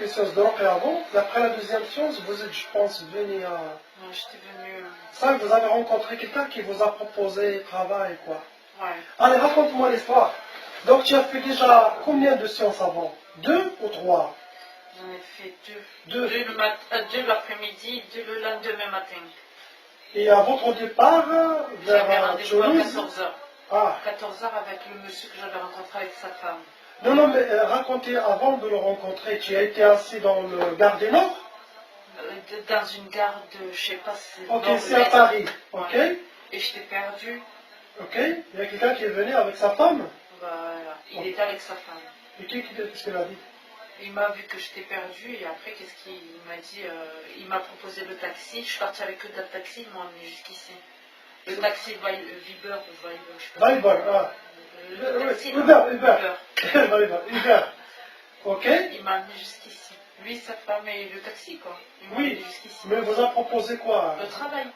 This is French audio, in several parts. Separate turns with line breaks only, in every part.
les séances de rentrée avant, et après la deuxième séance, vous êtes, je pense, venu à...
Non, j'étais venue...
Ça, vous avez rencontré quelqu'un qui vous a proposé travail, quoi.
Ouais.
Allez, raconte-moi l'histoire. Donc, tu as fait déjà combien de séances avant? 2 ou 3?
J'en ai fait
Deux.
Deux l'après-midi, 2 le lendemain matin.
Et à votre départ,
J'avais
vers
rendez-vous à
Tunis...
14h.
Ah.
14h avec le monsieur que j'avais rencontré avec sa femme.
Non, non, mais racontez, avant de le rencontrer, tu as été assis dans le Gare du Nord?
Dans une gare de, je sais pas si c'est
Ok,
nord
c'est
ou
à
est.
Paris. Ok.
Ouais. Et j'étais perdue.
Ok. Il y a quelqu'un qui est venu avec sa femme?
Voilà. Il était avec sa femme.
Et qu'est-ce qu'elle a dit?
Il m'a vu que j'étais perdue et après, qu'est-ce qu'il m'a dit il m'a proposé le taxi. Je suis partie avec eux dans le taxi, ils m'ont emmené jusqu'ici. Le taxi Viber ou Viber, je sais pas.
Viber, ah.
Le taxi,
Uber. Ok.
Il m'a amené jusqu'ici. Lui, sa femme et le taxi, quoi. Il m'a
Oui.
amené jusqu'ici.
Mais il vous a proposé quoi?
Le travail.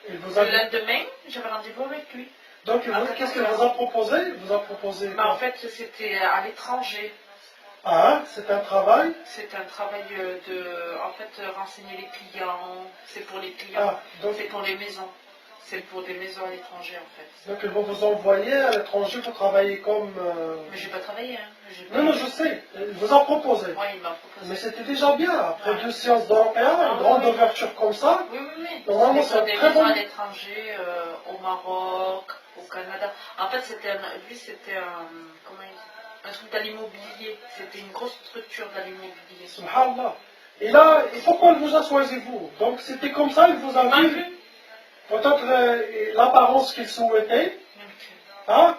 Il vous a...
Le lendemain, j'avais rendez-vous avec lui.
Donc, qu'est-ce qu'il vous a proposé? Il vous a proposé
Mais
quoi?
en fait, c'était à l'étranger.
Ah, c'est un travail?
C'est un travail en fait, renseigner les clients. C'est pour les clients.
Ah, donc...
C'est pour les maisons. C'est pour des maisons à l'étranger, en fait.
Donc, ils vont vous envoyer à l'étranger pour travailler comme...
Mais j'ai pas travaillé, hein.
Non, non, je sais. Il vous a proposé.
Oui, il m'a proposé.
Mais c'était déjà bien. Après
Ouais.
2 séances d'Européen, une grande ouverture comme ça.
Oui, oui, oui.
Normalement,
C'était pour
c'est
des
très
maisons
bon.
à l'étranger, au Maroc, au Canada. En fait, lui, c'était un truc dans l'immobilier. C'était une grosse structure dans l'immobilier.
Subhanallah. Et là, et pourquoi il vous a choisi vous? Donc c'était comme ça, il vous a vu. Peut-être l'apparence qu'il souhaitait. Hein?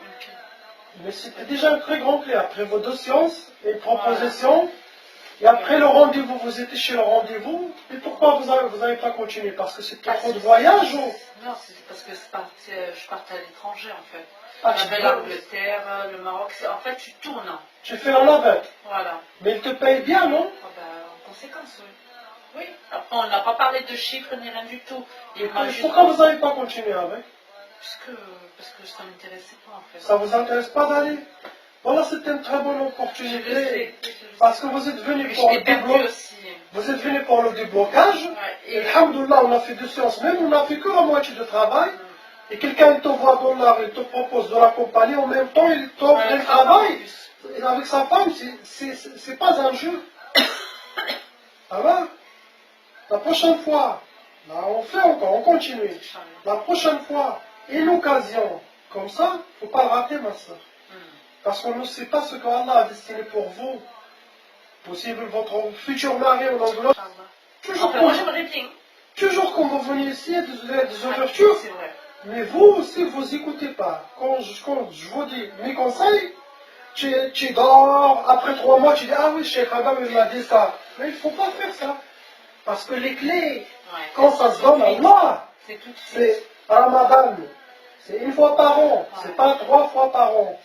Mais c'était déjà un très grand clé. Après vos 2 séances, et une proposition. Et après le rendez-vous, vous étiez chez le rendez-vous. Et pourquoi vous n'avez pas continué? Parce que c'était trop de voyage ou...
Non, c'est parce que je partais à l'étranger en fait.
Ah,
J'avais l'Angleterre, le Maroc. En fait, tu tournes.
Tu fais la navette.
Voilà.
Mais il te paye bien, non?
Ah ben, en conséquence, oui. Oui. Après, on n'a pas parlé de chiffres ni rien du tout.
Pourquoi vous n'avez pas continué avec?
Parce que ça ne m'intéressait pas en fait.
Ça vous intéresse pas d'aller? Voilà, c'était une très bonne opportunité. Parce que vous êtes venu pour le déblocage. Vous êtes venu pour le déblocage. Et alhamdoulilah, on a fait 2 séances. Même on n'a fait que la moitié de travail. Et quelqu'un te voit dans l'art, il te propose de l'accompagner. En même temps, il t'offre le travail. Et avec sa femme, c'est pas un jeu. Ça va? La prochaine fois, là, on fait encore, on continue. La prochaine fois, une occasion comme ça, il ne faut pas le rater, ma soeur. Parce qu'on ne sait pas ce qu'Allah a destiné pour vous. Possible votre futur mari en Angleterre. Toujours quand vous venez ici, il y a des ouvertures. Mais vous aussi, vous n'écoutez pas. Quand je vous dis mes conseils, tu dors, après 3 mois, tu dis, ah oui, Cheikh Adam, il m'a dit ça. Mais il ne faut pas faire ça. Parce que les clés, quand ça se donne à Allah, c'est Ramadan. C'est 1 fois par an. C'est pas 3 fois par an.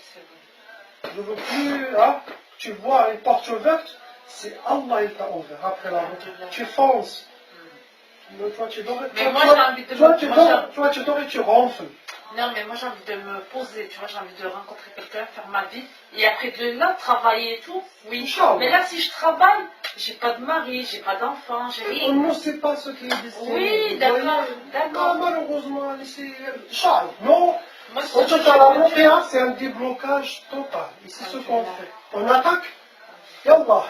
Je veux plus, hein, tu vois une porte ouverte, c'est Allah il t'a ouvert après la route. Tu fonces. Toi tu dors et tu ronfles.
Non, mais moi j'ai envie de me poser, tu vois, j'ai envie de rencontrer quelqu'un, faire ma vie, et après de là, travailler et tout, oui. Mais là, si je travaille, j'ai pas de mari, j'ai pas d'enfant, j'ai rien.
On ne sait pas ce qui est destiné.
Oui, d'accord.
Malheureusement, c'est Charles, non.
Moi,
En tout cas, la Montréal, c'est un déblocage total. Et c'est ce qu'on fait. On attaque. Yallah.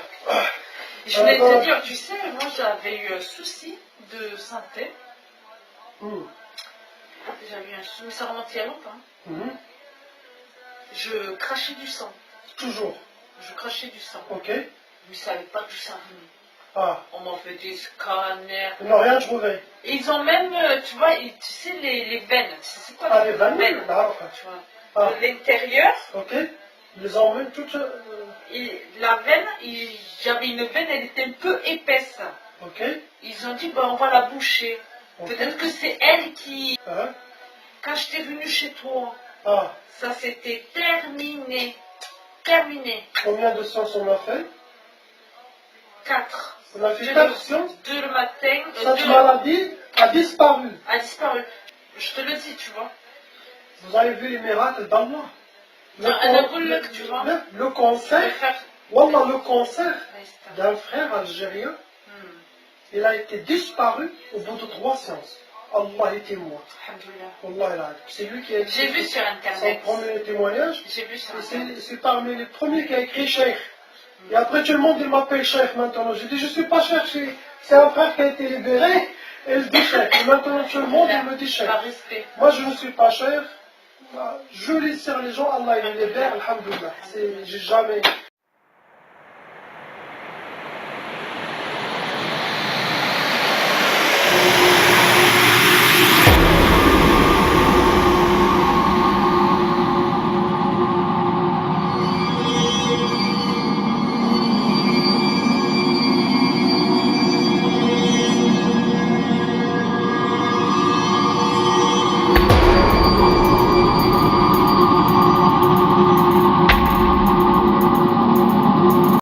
Je voulais te dire, tu sais, moi j'avais eu un souci de santé. J'avais eu un souci, mais ça remonte il y a longtemps. Je crachais du sang.
Toujours.
Je crachais du sang.
Ok.
Mais je ne savais pas d'où ça venait.
Ah.
On m'a fait des scanners.
Ils n'ont rien trouvé.
Et ils ont même, tu vois, tu sais, les veines. C'est quoi
les veines là,
tu vois. L'intérieur.
Ok. Ils les ont même toutes.
La veine, j'avais une veine, elle était un peu épaisse.
Ok.
Ils ont dit, ben, on va la boucher. Okay. Peut-être que c'est elle qui... Quand j'étais venue chez toi, ça s'était terminé. Terminé.
Combien de séances on a fait?
4.
On a fait 4 séances?
2 le matin.
Cette maladie a disparu.
A disparu. Je te le dis, tu vois.
Vous avez vu les miracles d'Allah.
Le conseil.
Wallah, le cancer d'un frère algérien, il a été disparu au bout de 3 séances. Allah est témoin. C'est lui qui a écrit.
J'ai vu sur Internet.
Son premier témoignage.
J'ai vu sur Internet.
C'est parmi les premiers qui a écrit Cheikh. Et après tout le monde il m'appelle Cheikh maintenant. Je dis je suis pas Cheikh, c'est un frère qui a été libéré. Et il dit Cheikh. Et maintenant tout le monde il me dit Cheikh. Moi je ne suis pas Cheikh. Je laisse les gens, Allah il les libère, alhamdoulilah. J'ai jamais.